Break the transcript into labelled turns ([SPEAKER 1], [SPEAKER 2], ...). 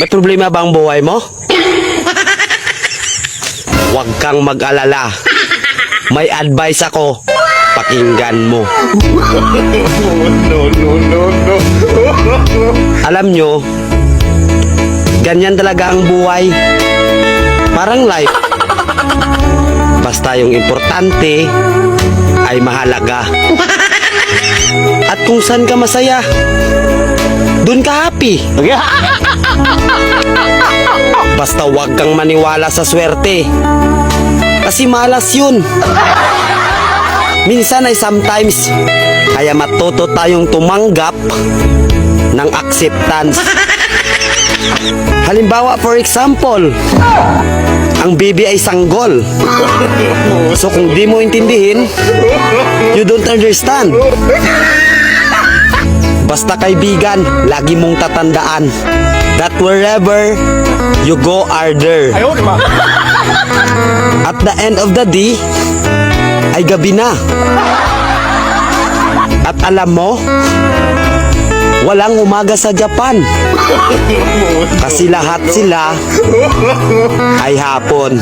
[SPEAKER 1] May problema ba ang buhay mo? Huwag kang mag-alala. May advice ako. Pakinggan mo.
[SPEAKER 2] No.
[SPEAKER 1] Alam nyo, ganyan talaga ang buhay. Parang life. Basta yung importante ay mahalaga. At kung saan ka masaya, dun ka happy. Basta wag kang maniwala sa swerte. Kasi malas yun. Minsan ay sometimes. Kaya matuto tayong tumanggap ng acceptance. Halimbawa, for example, ang baby ay sanggol. So kung di mo intindihin, you don't understand. Basta kaibigan, lagi mong tatandaan that wherever you go are there. At the end of the day, ay gabi na. At alam mo, walang umaga sa Japan. Kasi lahat sila ay hapon.